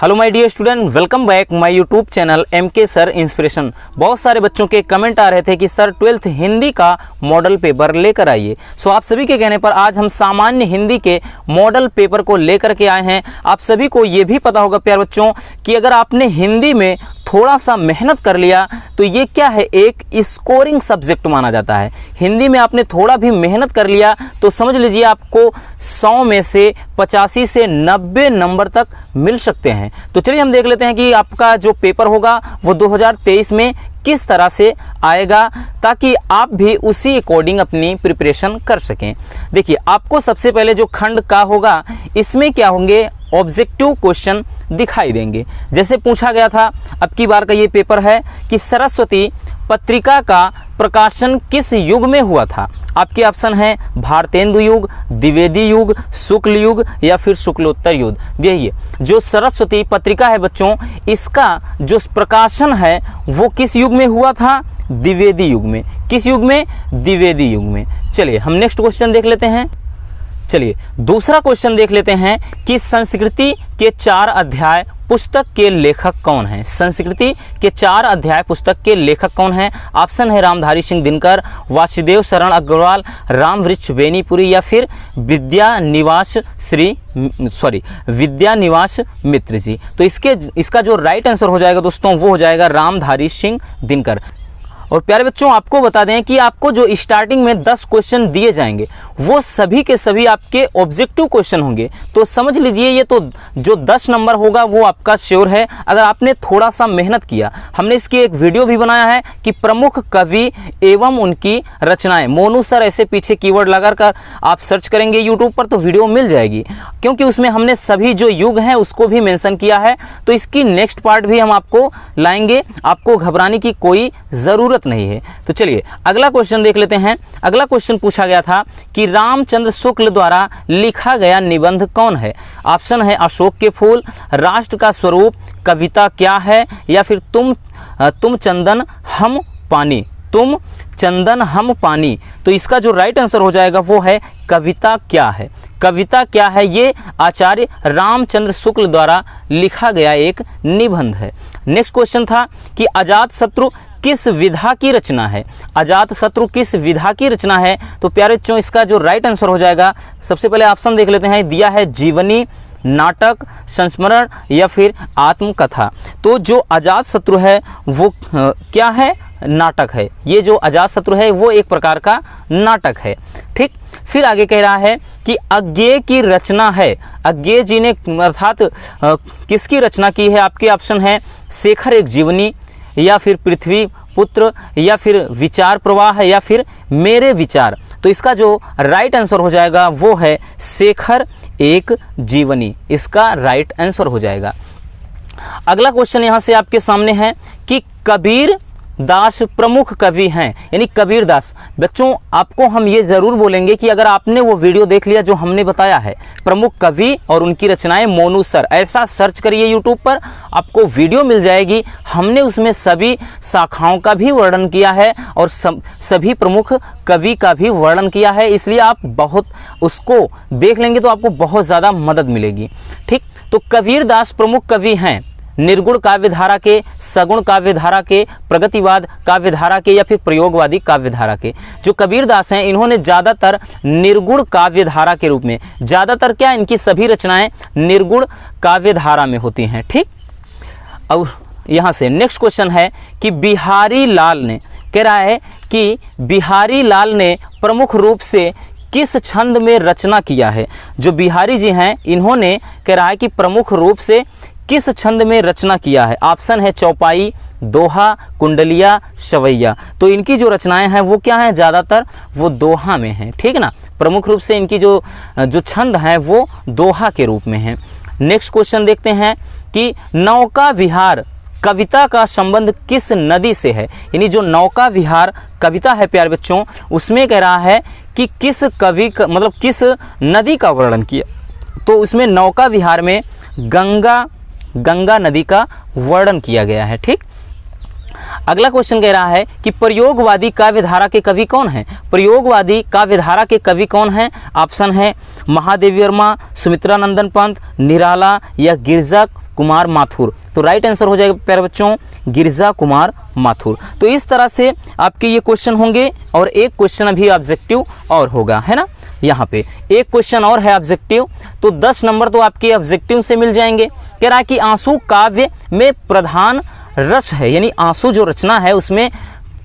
Hello my dear student, welcome back my YouTube channel MK sir inspiration. बहुत सारे बच्चों के कमेंट आ रहे थे कि सर 12th हिंदी का मॉडल पेपर लेकर आइए। सो आप सभी के कहने पर आज हम सामान्य हिंदी के मॉडल पेपर को लेकर के आए हैं। आप सभी को ये भी पता होगा प्यारे बच्चों कि अगर आपने हिंदी में थोड़ा सा मेहनत कर लिया तो ये क्या है, एक स्कोरिंग सब्जेक्ट माना जाता है। हिंदी में आपने थोड़ा भी मेहनत कर लिया तो समझ लीजिए आपको 100 में से 85 से 90 नंबर तक मिल सकते हैं। तो चलिए हम देख लेते हैं कि आपका जो पेपर होगा वो 2023 में किस तरह से आएगा, ताकि आप भी उसी अकॉर्डिंग अपनी प्रिपरेशन कर सकें। देखिए, आपको सबसे पहले जो खंड का होगा इसमें क्या होंगे, ऑब्जेक्टिव क्वेश्चन दिखाई देंगे। जैसे पूछा गया था, अब की बार का ये पेपर है कि सरस्वती पत्रिका का प्रकाशन किस युग में हुआ था। आपके ऑप्शन है भारतेंदु युग, द्विवेदी युग, शुक्ल युग या फिर शुक्लोत्तर युग। देखिए, जो सरस्वती पत्रिका है बच्चों, इसका जो प्रकाशन है वो किस युग में हुआ था, द्विवेदी युग में। किस युग में, द्विवेदी युग में। चलिए हम नेक्स्ट क्वेश्चन देख लेते हैं। चलिए दूसरा क्वेश्चन देख लेते हैं कि संस्कृति के 4 अध्याय पुस्तक के लेखक कौन हैं। संस्कृति के 4 अध्याय पुस्तक के लेखक कौन हैं। ऑप्शन है रामधारी सिंह दिनकर, वासुदेव शरण अग्रवाल, राम वृक्ष बेनीपुरी या फिर विद्यानिवास मित्र जी। तो इसका जो राइट आंसर हो जाएगा दोस्तों वो हो जाएगा रामधारी सिंह दिनकर। और प्यारे बच्चों आपको बता दें कि आपको जो स्टार्टिंग में 10 क्वेश्चन दिए जाएंगे वो सभी के सभी आपके ऑब्जेक्टिव क्वेश्चन होंगे। तो समझ लीजिए ये तो जो 10 नंबर होगा वो आपका श्योर है अगर आपने थोड़ा सा मेहनत किया। हमने इसकी एक वीडियो भी बनाया है कि प्रमुख कवि एवं उनकी रचनाएं। मोनू सर ऐसे पीछे कीवर्ड लगाकर आप सर्च करेंगे यूट्यूब पर तो वीडियो मिल जाएगी, क्योंकि उसमें हमने सभी जो युग हैं उसको भी मेंशन किया है। तो इसकी नेक्स्ट पार्ट भी हम आपको लाएंगे, आपको घबराने की कोई ज़रूरत नहीं है। तो चलिए अगला क्वेश्चन देख लेते हैं। अगला क्वेश्चन पूछा गया था कि रामचंद्र शुक्ल द्वारा लिखा गया निबंध कौन है। ऑप्शन है अशोक के फूल, राष्ट्र का स्वरूप, कविता क्या है या फिर तुम चंदन हम पानी। तुम चंदन हम पानी। तो इसका जो राइट आंसर हो जाएगा वो है कविता क्या है। कविता क्या है ये आचार्य रामचंद्र शुक्ल द्वारा लिखा गया एक निबंध है। नेक्स्ट क्वेश्चन था कि अजातशत्रु किस विधा की रचना है। अजातशत्रु किस विधा की रचना है। तो प्यारे बच्चों इसका जो राइट आंसर हो जाएगा, सबसे पहले ऑप्शन देख लेते हैं। दिया है जीवनी, नाटक, संस्मरण या फिर आत्मकथा। तो जो अजातशत्रु है वो क्या है, नाटक है। ये जो अजातशत्रु है वो एक प्रकार का नाटक है। ठीक, फिर आगे कह रहा है कि अज्ञेय की रचना है। अज्ञेय जी ने अर्थात किसकी रचना की है। आपके ऑप्शन है शेखर एक जीवनी या फिर पृथ्वी पुत्र या फिर विचार प्रवाह या फिर मेरे विचार। तो इसका जो राइट आंसर हो जाएगा वो है शेखर एक जीवनी। इसका राइट आंसर हो जाएगा। अगला क्वेश्चन यहाँ से आपके सामने है कि कबीर दास प्रमुख कवि हैं, यानी कबीर दास। बच्चों आपको हम ये ज़रूर बोलेंगे कि अगर आपने वो वीडियो देख लिया जो हमने बताया है प्रमुख कवि और उनकी रचनाएं मोनू सर, ऐसा सर्च करिए यूट्यूब पर, आपको वीडियो मिल जाएगी। हमने उसमें सभी शाखाओं का भी वर्णन किया है और सभी प्रमुख कवि का भी वर्णन किया है, इसलिए आप बहुत उसको देख लेंगे तो आपको बहुत ज़्यादा मदद मिलेगी। ठीक, तो कबीर दास प्रमुख कवि हैं निर्गुण काव्यधारा के, सगुण काव्यधारा के, प्रगतिवाद काव्यधारा के या फिर प्रयोगवादी काव्यधारा के। जो कबीर दास हैं इन्होंने ज़्यादातर निर्गुण काव्यधारा के रूप में, ज़्यादातर क्या इनकी सभी रचनाएं निर्गुण काव्यधारा में होती हैं। ठीक, और यहाँ से नेक्स्ट क्वेश्चन है कि बिहारी लाल ने, कह रहा है कि बिहारी लाल ने प्रमुख रूप से किस छंद में रचना किया है। जो बिहारी जी हैं इन्होंने, कह रहा है कि प्रमुख रूप से किस छंद में रचना किया है। ऑप्शन है चौपाई, दोहा, कुंडलिया, सवैया। तो इनकी जो रचनाएं हैं वो क्या हैं, ज़्यादातर वो दोहा में हैं। ठीक है ना, प्रमुख रूप से इनकी जो छंद हैं वो दोहा के रूप में हैं। नेक्स्ट क्वेश्चन देखते हैं कि नौका विहार कविता का संबंध किस नदी से है। यानी जो नौका विहार कविता है प्यारे बच्चों, उसमें कह रहा है कि किस कवि का मतलब किस नदी का वर्णन किया। तो उसमें नौका विहार में गंगा नदी का वर्णन किया गया है। ठीक, अगला क्वेश्चन कह रहा है कि प्रयोगवादी काव्यधारा के कवि कौन हैं। प्रयोगवादी काव्यधारा के कवि कौन हैं। ऑप्शन है महादेवी वर्मा, सुमित्रा नंदन पंत, निराला या गिरजा कुमार माथुर। तो राइट आंसर हो जाएगा प्यारे बच्चों गिरिजा कुमार माथुर। तो इस तरह से आपके ये क्वेश्चन होंगे और एक क्वेश्चन अभी ऑब्जेक्टिव और होगा, है ना। यहाँ पे एक क्वेश्चन और है ऑब्जेक्टिव, तो 10 नंबर तो आपके ऑब्जेक्टिव से मिल जाएंगे। कह रहा है कि आंसू काव्य में प्रधान रस है, यानी आंसू जो रचना है उसमें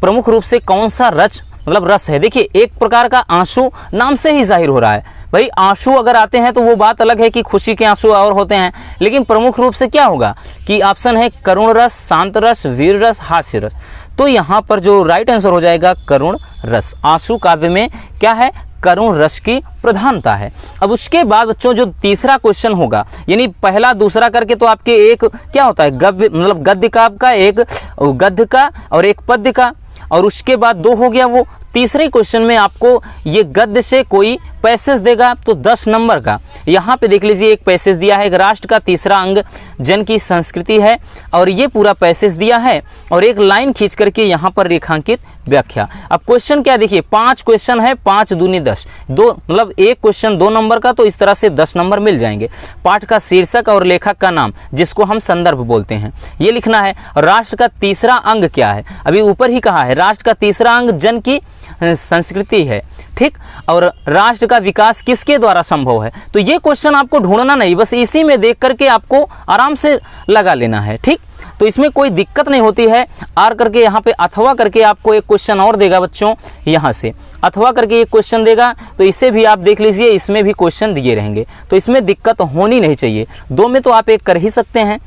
प्रमुख रूप से कौन सा रस है। देखिए एक प्रकार का आंसू नाम से ही जाहिर हो रहा है, भाई आंसू अगर आते हैं तो वो बात अलग है कि खुशी के आंसू और होते हैं, लेकिन प्रमुख रूप से क्या होगा कि ऑप्शन है करुण रस, शांत रस, वीर रस, हास्य रस। तो यहाँ पर जो राइट आंसर हो जाएगा करुण रस। आंसू काव्य में क्या है, करुण रस की प्रधानता है। अब उसके बाद बच्चों जो तीसरा क्वेश्चन होगा, यानी पहला दूसरा करके तो आपके एक क्या होता है गद्य, मतलब गद्य काव्य का, एक गद्य का और एक पद्य का, और उसके बाद 2 हो गया वो। तीसरे क्वेश्चन में आपको ये गद्य से कोई पैसेज देगा तो 10 नंबर का। यहाँ पे देख लीजिए एक पैसेज दिया है, एक राष्ट्र का तीसरा अंग जन की संस्कृति है, और ये पूरा पैसेज दिया है और एक लाइन खींच करके यहाँ पर रेखांकित व्याख्या। अब क्वेश्चन क्या देखिए 5 क्वेश्चन है, 5 दूनी 10, दो मतलब एक क्वेश्चन 2 नंबर का, तो इस तरह से 10 नंबर मिल जाएंगे। पाठ का शीर्षक और लेखक का नाम जिसको हम संदर्भ बोलते हैं ये लिखना है। राष्ट्र का तीसरा अंग क्या है, अभी ऊपर ही कहा है राष्ट्र का तीसरा अंग जन की संस्कृति है, ठीक। और राष्ट्र का विकास किसके द्वारा संभव है, तो ये क्वेश्चन आपको ढूंढना नहीं, बस इसी में देख करके आपको आराम से लगा लेना है, ठीक। तो इसमें कोई दिक्कत नहीं होती है। आर करके यहाँ पे अथवा करके आपको एक क्वेश्चन और देगा बच्चों, यहाँ से अथवा करके एक क्वेश्चन देगा, तो इसे भी आप देख लीजिए, इसमें भी क्वेश्चन दिए रहेंगे, तो इसमें दिक्कत होनी नहीं चाहिए। 2 में तो आप एक कर ही सकते हैं।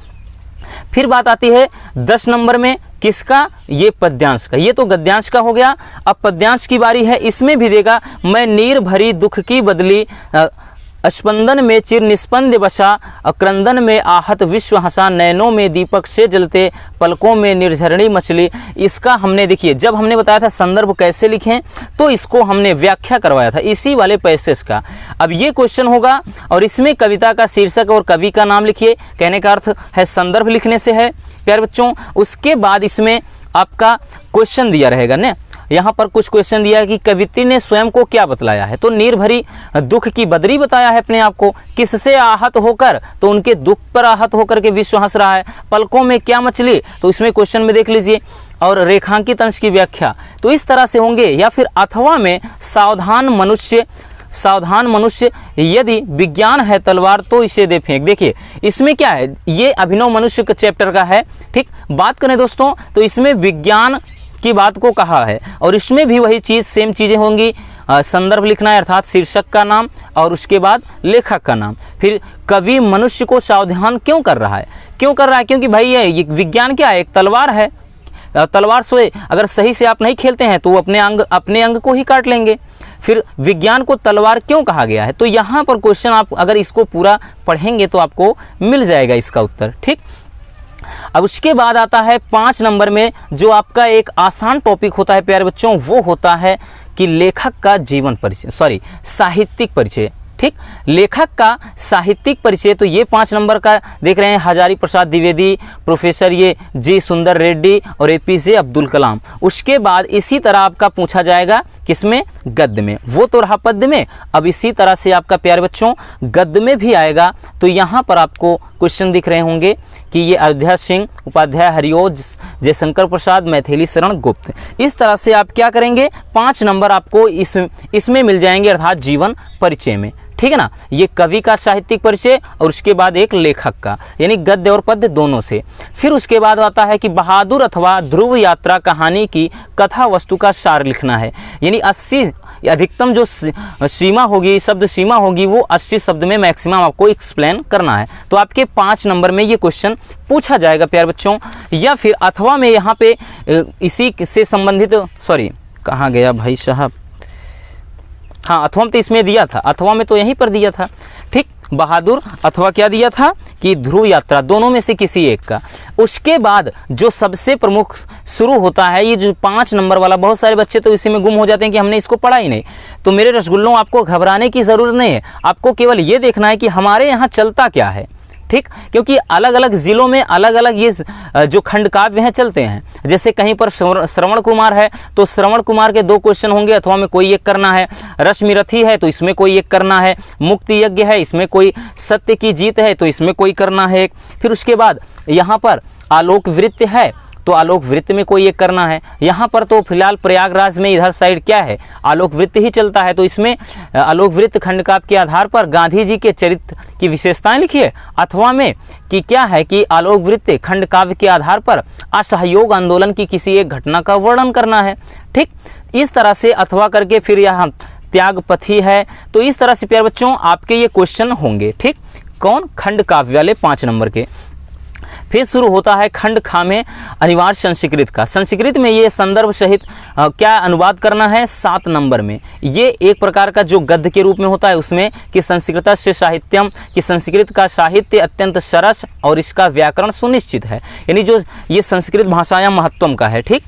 फिर बात आती है 10 नंबर में किसका, ये पद्यांश का, ये तो गद्यांश का हो गया। अब पद्यांश की बारी है, इसमें भी देगा मैं नीर भरी दुख की बदली, स्पंदन में चिर निस्पंद बसा, क्रंदन में आहत विश्व हंसा, नैनों में दीपक से जलते, पलकों में निर्झरणी मछली। इसका हमने देखिए जब हमने बताया था संदर्भ कैसे लिखें, तो इसको हमने व्याख्या करवाया था इसी वाले पैसेज का। अब ये क्वेश्चन होगा और इसमें कविता का शीर्षक और कवि का नाम लिखिए, कहने का अर्थ है संदर्भ लिखने से है प्यारे बच्चों। उसके बाद इसमें आपका क्वेश्चन दिया रहेगा ना, यहाँ पर कुछ क्वेश्चन दिया है कि कवित्री ने स्वयं को क्या बतलाया है, तो नीर भरी दुख की बदरी बताया है अपने आप को। किससे आहत होकर, तो उनके दुख पर आहत होकर के विश्व हंस रहा है। पलकों में क्या मछली, तो इसमें क्वेश्चन में देख लीजिए। और रेखांकित अंश की व्याख्या, तो इस तरह से होंगे। या फिर अथवा में सावधान मनुष्य यदि विज्ञान है तलवार तो इसे दे फेंक। देखिए इसमें क्या है, ये अभिनव मनुष्य के चैप्टर का है, ठीक। बात करें दोस्तों तो इसमें विज्ञान की बात को कहा है, और इसमें भी वही चीज़ सेम चीज़ें होंगी। संदर्भ लिखना है अर्थात शीर्षक का नाम और उसके बाद लेखक का नाम। फिर कवि मनुष्य को सावधान क्यों कर रहा है, क्योंकि भाई ये विज्ञान क्या है, एक तलवार है। तलवार से अगर सही से आप नहीं खेलते हैं तो वो अपने अंग को ही काट लेंगे। फिर विज्ञान को तलवार क्यों कहा गया है, तो यहाँ पर क्वेश्चन आप अगर इसको पूरा पढ़ेंगे तो आपको मिल जाएगा इसका उत्तर, ठीक। अब उसके बाद आता है 5 नंबर में जो आपका एक आसान टॉपिक होता है प्यारे बच्चों, वो होता है कि लेखक का जीवन परिचय, साहित्यिक परिचय, ठीक। लेखक का साहित्यिक परिचय, तो ये 5 नंबर का देख रहे हैं, हजारी प्रसाद द्विवेदी, प्रोफेसर ये जी सुंदर रेड्डी और एपीजे अब्दुल कलाम। उसके बाद इसी तरह आपका पूछा जाएगा किसमें, गद्य में, वो तो रहा पद्य में। अब इसी तरह से आपका प्यारे बच्चों गद्य में भी आएगा, तो यहाँ पर आपको क्वेश्चन दिख रहे होंगे कि ये अयोध्या सिंह, उपाध्याय हरिओज, जयशंकर प्रसाद, मैथिली शरण गुप्त। इस तरह से आप क्या करेंगे, 5 नंबर आपको इसमें मिल जाएंगे अर्थात जीवन परिचय में, ठीक है ना। ये कवि का साहित्यिक परिचय और उसके बाद एक लेखक का, यानी गद्य और पद्य दोनों से। फिर उसके बाद आता है कि बहादुर अथवा ध्रुव यात्रा कहानी की कथा वस्तु का सार लिखना है, यानी 80 अधिकतम जो सीमा होगी, शब्द सीमा होगी, वो 80 शब्द में मैक्सिमम आपको एक्सप्लेन करना है। तो आपके 5 नंबर में ये क्वेश्चन पूछा जाएगा प्यारे बच्चों। या फिर अथवा में यहाँ पे इसी से संबंधित, कहाँ गया भाई साहब, हाँ अथवा में तो इसमें दिया था, अथवा में तो यहीं पर दिया था, ठीक। बहादुर अथवा क्या दिया था कि ध्रुव यात्रा, दोनों में से किसी एक का। उसके बाद जो सबसे प्रमुख शुरू होता है, ये जो 5 नंबर वाला, बहुत सारे बच्चे तो इसी में गुम हो जाते हैं कि हमने इसको पढ़ा ही नहीं। तो मेरे रसगुल्लों आपको घबराने की ज़रूरत नहीं है, आपको केवल ये देखना है कि हमारे यहाँ चलता क्या है, ठीक, क्योंकि अलग अलग जिलों में अलग अलग ये जो खंड काव्य हैं चलते हैं। जैसे कहीं पर श्रवण कुमार है तो श्रवण कुमार के 2 क्वेश्चन होंगे अथवा में कोई एक करना है, रश्मिरथी है तो इसमें कोई एक करना है, मुक्ति यज्ञ है इसमें कोई, सत्य की जीत है तो इसमें कोई करना है। फिर उसके बाद यहाँ पर आलोक वृत्त है तो आलोक वृत्त में कोई एक करना है। यहाँ पर तो फिलहाल प्रयागराज में इधर साइड क्या है, आलोक वृत्त ही चलता है, तो इसमें आलोक वृत्त खंड काव्य के आधार पर गांधी जी के चरित्र की विशेषताएं लिखिए, अथवा में कि क्या है कि आलोक वृत्त खंड काव्य के आधार पर असहयोग आंदोलन की किसी एक घटना का वर्णन करना है। ठीक, इस तरह से अथवा करके फिर यहाँ त्यागपथी है। तो इस तरह से प्यारे बच्चों आपके ये क्वेश्चन होंगे। ठीक, कौन, खंड काव्य वाले 5 नंबर के। फिर शुरू होता है खंड खा में अनिवार्य संस्कृत का। संस्कृत में ये संदर्भ सहित क्या अनुवाद करना है 7 नंबर में। ये एक प्रकार का जो गद्य के रूप में होता है उसमें कि संस्कृतस्य साहित्यम, कि संस्कृत का साहित्य अत्यंत सरस और इसका व्याकरण सुनिश्चित है, यानी जो ये संस्कृत भाषायां महत्वम का है। ठीक,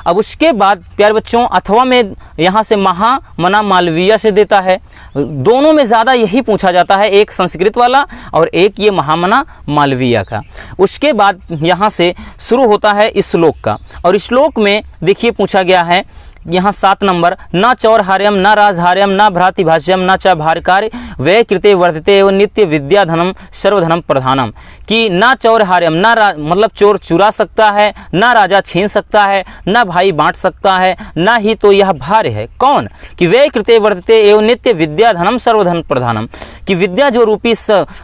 अब उसके बाद प्यारे बच्चों अथवा में यहाँ से महामना मालवीय से देता है। दोनों में ज़्यादा यही पूछा जाता है, एक संस्कृत वाला और एक ये महामना मालवीय का। उसके बाद यहाँ से शुरू होता है श्लोक का, और श्लोक में देखिए पूछा गया है यहाँ 7 नंबर, न चौरहार्यम न राजहार्यम न भ्रातिभाष्यम न च भारकार्य व्यय कृते वर्तते एवं नित्य विद्याधनम सर्वधनम प्रधानम। कि न चौरहार्यम, न मतलब चोर चुरा सकता है, न राजा छीन सकता है, न भाई बांट सकता है, न ही तो यह भार्य है। कौन, कि व्यय कृते वर्तते एवं नित्य विद्याधनम सर्वधन प्रधानम, कि विद्या जो रूपी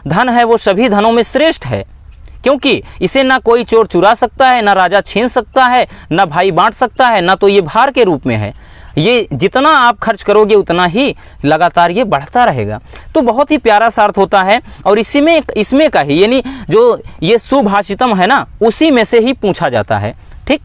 धन है वो सभी धनों में श्रेष्ठ है, क्योंकि इसे ना कोई चोर चुरा सकता है, ना राजा छीन सकता है, ना भाई बांट सकता है, ना तो ये भार के रूप में है। ये जितना आप खर्च करोगे उतना ही लगातार ये बढ़ता रहेगा। तो बहुत ही प्यारा सा अर्थ होता है, और इसमें का ही यानी जो ये सुभाषितम है ना उसी में से ही पूछा जाता है। ठीक,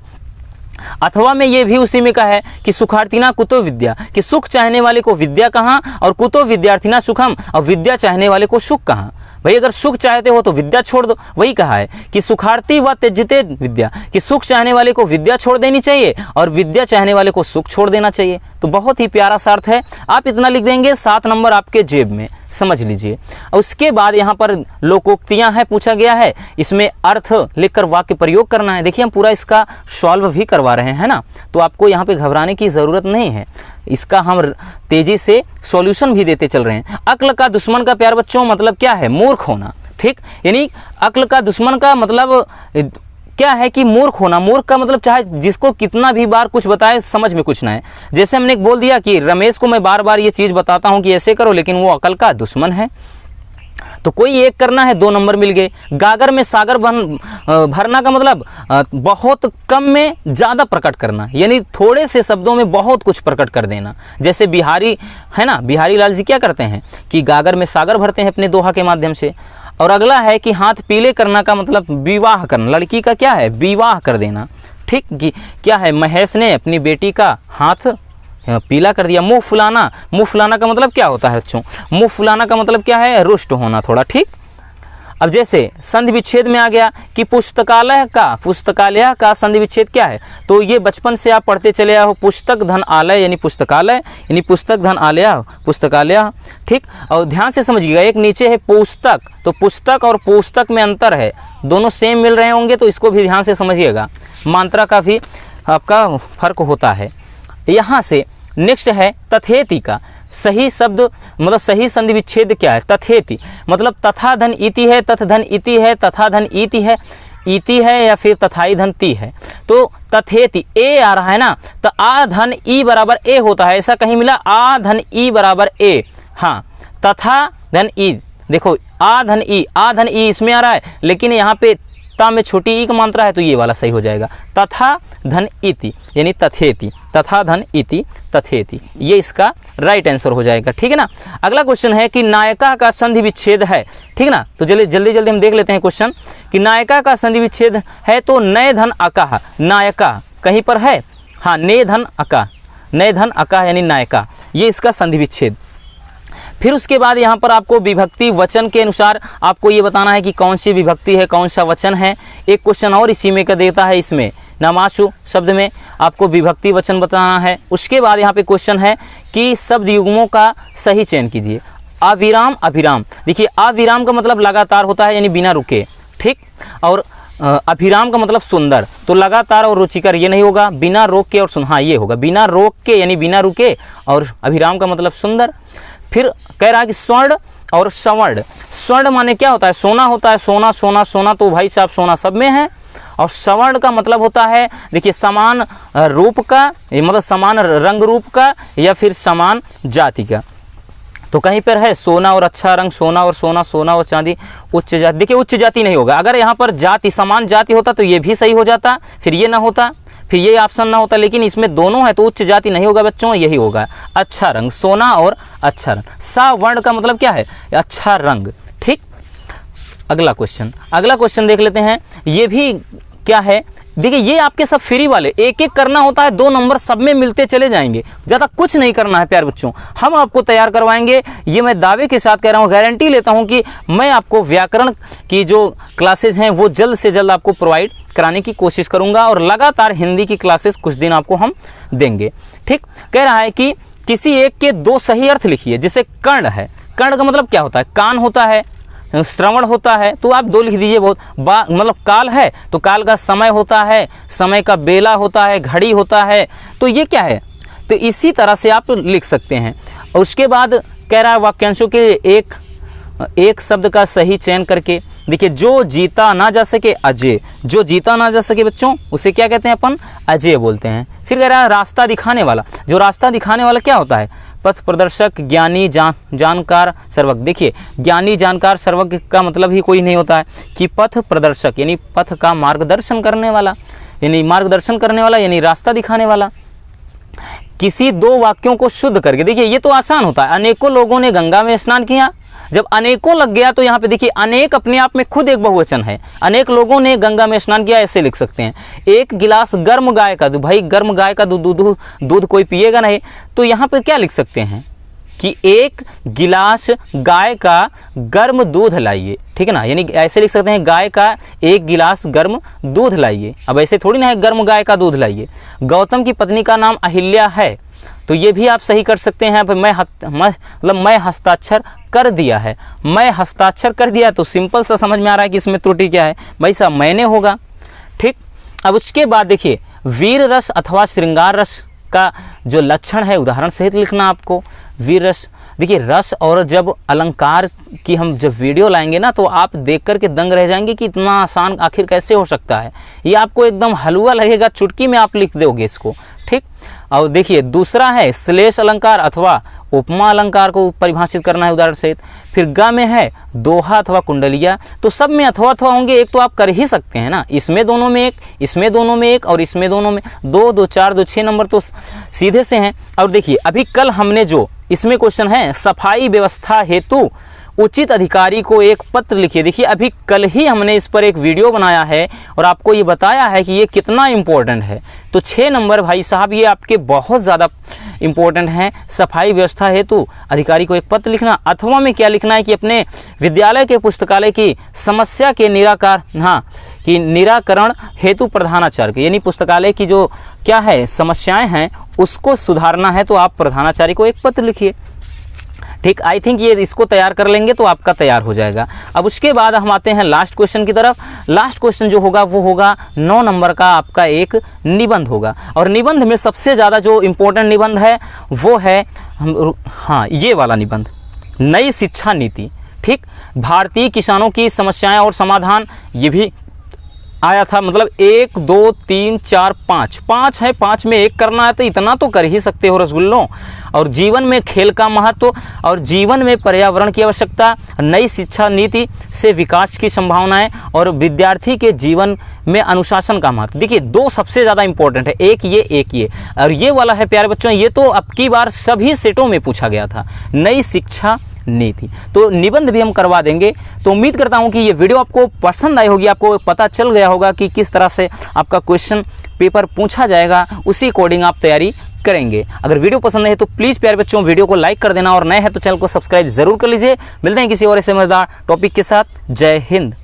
अथवा में ये भी उसी में का है कि सुखार्थिना कुतो विद्या, कि सुख चाहने वाले को विद्या कहाँ, और कुतो विद्यार्थिना सुखम, और विद्या चाहने वाले को सुख कहाँ। भाई अगर सुख चाहते हो तो विद्या छोड़ दो, वही कहा है कि सुखार्थी व त्यजते विद्या, कि सुख चाहने वाले को विद्या छोड़ देनी चाहिए और विद्या चाहने वाले को सुख छोड़ देना चाहिए। तो बहुत ही प्यारा सा अर्थ है, आप इतना लिख देंगे 7 नंबर आपके जेब में, समझ लीजिए। उसके बाद यहाँ पर लोकोक्तियाँ हैं पूछा गया है, इसमें अर्थ लिखकर वाक्य प्रयोग करना है। देखिए हम पूरा इसका सॉल्व भी करवा रहे हैं ना, तो आपको यहाँ पे घबराने की ज़रूरत नहीं है, इसका हम तेजी से सॉल्यूशन भी देते चल रहे हैं। अक्ल का दुश्मन का प्यार बच्चों मतलब क्या है, मूर्ख होना। ठीक, यानी अक्ल का दुश्मन का मतलब क्या है कि मूर्ख होना। मूर्ख का मतलब चाहे जिसको कितना भी बार कुछ बताए समझ में कुछ ना है। जैसे हमने बोल दिया कि रमेश को मैं बार बार ये चीज़ बताता हूँ कि ऐसे करो, लेकिन वो अकल का दुश्मन है, तो कोई एक करना है, 2 नंबर मिल गए। गागर में सागर भरना का मतलब बहुत कम में ज़्यादा प्रकट करना, यानी थोड़े से शब्दों में बहुत कुछ प्रकट कर देना। जैसे बिहारी है ना, बिहारी लाल जी क्या करते हैं कि गागर में सागर भरते हैं अपने दोहा के माध्यम से। और अगला है कि हाथ पीले करना का मतलब विवाह करना, लड़की का क्या है, विवाह कर देना। ठीक, कि क्या है, महेश ने अपनी बेटी का हाथ पीला कर दिया। मुंह फुलाना, मुंह फुलाना का मतलब क्या होता है बच्चों, मुंह फुलाना का मतलब क्या है, रुष्ट होना थोड़ा। ठीक, अब जैसे संधि विच्छेद में आ गया कि पुस्तकालय का संधि विच्छेद क्या है, तो ये बचपन से आप पढ़ते चले आओ, पुस्तक धन आलय यानी पुस्तकालय, यानी पुस्तक धन आलय पुस्तकालय। ठीक, और ध्यान से समझिएगा, एक नीचे है पुस्तक, तो पुस्तक और पुस्तक में अंतर है, दोनों सेम मिल रहे होंगे, तो इसको भी ध्यान से समझिएगा, मात्रा का भी आपका फर्क होता है। यहाँ से नेक्स्ट है तथेति का सही शब्द मतलब सही संधि विच्छेद क्या है, तथेति मतलब तथा धन इति है, तथ धन इति है, तथा धन इति है, इति है या फिर तथाई धन ती है। तो तथेति ए आ रहा है ना, तो आ धन ई बराबर ए होता है, ऐसा कहीं मिला, आ धन ई बराबर ए। हाँ, तथा धन ई, देखो आ धन ई इसमें आ रहा है, लेकिन यहाँ पे ता में छोटी ई का मात्रा है, तो ये वाला सही हो जाएगा, तथा धन इति यानी तथेति, तथा धन इति तथेति, ये इसका राइट आंसर हो जाएगा। ठीक है ना। अगला क्वेश्चन है कि नायका का संधि विच्छेद है। ठीक ना, तो जल्दी हम देख लेते हैं क्वेश्चन कि नायका का संधि विच्छेद है, तो नय धन अका, नायका कहीं पर है, हाँ ने धन अका, नय धन अका यानी नायका, ये इसका संधि विच्छेद। फिर उसके बाद यहाँ पर आपको विभक्ति वचन के अनुसार आपको ये बताना है कि कौन सी विभक्ति है, कौन सा वचन है। एक क्वेश्चन और इसी में का देता है, इसमें नामाशु शब्द में आपको विभक्ति वचन बताना है। उसके बाद यहाँ पे क्वेश्चन है कि शब्द युग्मों का सही चयन कीजिए। अविराम अभिराम, देखिए अविराम का मतलब लगातार होता है यानी बिना रुके, ठीक। और अभिराम का मतलब सुंदर, तो लगातार और रुचिकर ये नहीं होगा, बिना रोक के और हाँ ये होगा, बिना रोक के यानी बिना रुके, और अभिराम का मतलब सुंदर। फिर कह रहा है कि स्वर्ण और स्वर्ण, स्वर्ण माने क्या होता है, सोना होता है, सोना सोना सोना, तो भाई साहब सोना सब में है। और स्वर्ण का मतलब होता है देखिए समान रूप का, मतलब समान रंग रूप का या फिर समान जाति का। तो कहीं पर है सोना और अच्छा रंग, सोना और सोना, सोना और चांदी, उच्च जाति। देखिए उच्च जाति नहीं होगा, अगर यहाँ पर जाति समान जाति होता तो ये भी सही हो जाता, फिर ये ना होता, फिर ये ऑप्शन ना होता, लेकिन इसमें दोनों है तो उच्च जाति नहीं होगा बच्चों, यही होगा अच्छा रंग, सोना और अच्छा रंग। सावर्ण का मतलब क्या है, अच्छा रंग, ठीक। अगला क्वेश्चन देख लेते हैं, ये भी क्या है, देखिए ये आपके सब फ्री वाले, एक एक करना होता है, 2 नंबर सब में मिलते चले जाएंगे, ज़्यादा कुछ नहीं करना है प्यारे बच्चों, हम आपको तैयार करवाएंगे, ये मैं दावे के साथ कह रहा हूँ, गारंटी लेता हूँ कि मैं आपको व्याकरण की जो क्लासेज हैं वो जल्द से जल्द आपको प्रोवाइड कराने की कोशिश करूँगा, और लगातार हिंदी की क्लासेस कुछ दिन आपको हम देंगे, ठीक। कह रहा है कि किसी एक के 2 सही अर्थ लिखिए, जैसे कर्ण है, कर्ण का मतलब क्या होता है, कान होता है, श्रवण होता है, तो आप 2 लिख दीजिए, बहुत मतलब काल है तो काल का समय होता है, समय का बेला होता है, घड़ी होता है, तो ये क्या है, तो इसी तरह से आप लिख सकते हैं। और उसके बाद कह रहा है वाक्यांशों के एक शब्द का सही चयन करके, देखिए जो जीता ना जा सके अजय, जो जीता ना जा सके बच्चों उसे क्या कहते हैं अपन, अजय बोलते हैं। फिर कह रहा है रास्ता दिखाने वाला, जो रास्ता दिखाने वाला क्या होता है, पथ प्रदर्शक, ज्ञानी, जानकार, सर्वज्ञ। देखिए ज्ञानी, जानकार, सर्वज्ञ का मतलब ही कोई नहीं होता है कि पथ प्रदर्शक यानी पथ का मार्गदर्शन करने वाला, यानी रास्ता दिखाने वाला। किसी 2 वाक्यों को शुद्ध करके, देखिए ये तो आसान होता है, अनेकों लोगों ने गंगा में स्नान किया, जब अनेकों लग गया तो यहाँ पे देखिए अनेक अपने आप में खुद एक बहुवचन है, अनेक लोगों ने गंगा में स्नान किया, ऐसे लिख सकते हैं। 1 गिलास गर्म गाय का दूध, भाई गर्म गाय का दूध कोई पिएगा नहीं, तो यहाँ पर क्या लिख सकते हैं कि 1 गिलास गाय का गर्म दूध लाइए, ठीक है ना, यानी ऐसे लिख सकते हैं गाय का 1 गिलास गर्म दूध लाइए। अब ऐसे थोड़ी ना है गर्म गाय का दूध लाइए। गौतम की पत्नी का नाम अहिल्या है, तो ये भी आप सही कर सकते हैं। मैं हस्ताक्षर कर दिया है, मैं हस्ताक्षर कर दिया, तो सिंपल सा समझ में आ रहा है कि इसमें त्रुटि क्या है, भाई साहब मैंने होगा, ठीक। अब उसके बाद देखिए वीर रस अथवा श्रृंगार रस का जो लक्षण है उदाहरण सहित लिखना आपको। वीर रस, देखिए रस और जब अलंकार की हम जब वीडियो लाएंगे ना तो आप देख कर के दंग रह जाएंगे कि इतना आसान आखिर कैसे हो सकता है, ये आपको एकदम हलवा लगेगा, चुटकी में आप लिख दोगे इसको, ठीक। और देखिए दूसरा है श्लेष अलंकार अथवा उपमा अलंकार को परिभाषित करना है उदाहरण सहित। फिर ग में है दोहा अथवा कुंडलिया, तो सब में अथवा अथवा होंगे, एक तो आप कर ही सकते हैं ना, इसमें दोनों में एक, इसमें दोनों में एक, और इसमें दोनों में 2, 2, 4, 2, 6 नंबर तो सीधे से हैं। और देखिए अभी कल हमने जो इसमें क्वेश्चन है सफाई व्यवस्था हेतु उचित अधिकारी को एक पत्र लिखिए, देखिए अभी कल ही हमने इस पर एक वीडियो बनाया है और आपको ये बताया है कि ये कितना इम्पोर्टेंट है। तो 6 नंबर भाई साहब ये आपके बहुत ज़्यादा इम्पोर्टेंट हैं। सफाई व्यवस्था हेतु अधिकारी को एक पत्र लिखना, अथवा में क्या लिखना है कि अपने विद्यालय के पुस्तकालय की समस्या के निराकरण हेतु प्रधानाचार्य के, यानी पुस्तकालय की जो क्या है समस्याएं हैं उसको सुधारना है, तो आप प्रधानाचार्य को एक पत्र लिखिए, ठीक। आई थिंक ये इसको तैयार कर लेंगे तो आपका तैयार हो जाएगा। अब उसके बाद हम आते हैं लास्ट क्वेश्चन की तरफ। लास्ट क्वेश्चन जो होगा वो होगा 9 नंबर का आपका एक निबंध होगा, और निबंध में सबसे ज़्यादा जो इम्पोर्टेंट निबंध है वो है ये वाला निबंध, नई शिक्षा नीति, ठीक। भारतीय किसानों की समस्याएं और समाधान, ये भी आया था, मतलब 1, 2, 3, 4, 5 है, 5 में 1 करना है तो इतना तो कर ही सकते हो रसगुल्लों। और जीवन में खेल का महत्व और जीवन में पर्यावरण की आवश्यकता, नई शिक्षा नीति से विकास की संभावनाएं और विद्यार्थी के जीवन में अनुशासन का महत्व। देखिए 2 सबसे ज़्यादा इंपॉर्टेंट है, एक ये और ये वाला है प्यारे बच्चों, ये तो अब की बार सभी सेटों में पूछा गया था, नई शिक्षा नीति। तो निबंध भी हम करवा देंगे। तो उम्मीद करता हूं कि ये वीडियो आपको पसंद आई होगी, आपको पता चल गया होगा कि किस तरह से आपका क्वेश्चन पेपर पूछा जाएगा, उसी अकॉर्डिंग आप तैयारी करेंगे। अगर वीडियो पसंद है तो प्लीज़ प्यारे बच्चों वीडियो को लाइक कर देना, और नए हैं तो चैनल को सब्सक्राइब जरूर कर लीजिए। मिलते हैं किसी और ऐसे मजेदार टॉपिक के साथ। जय हिंद।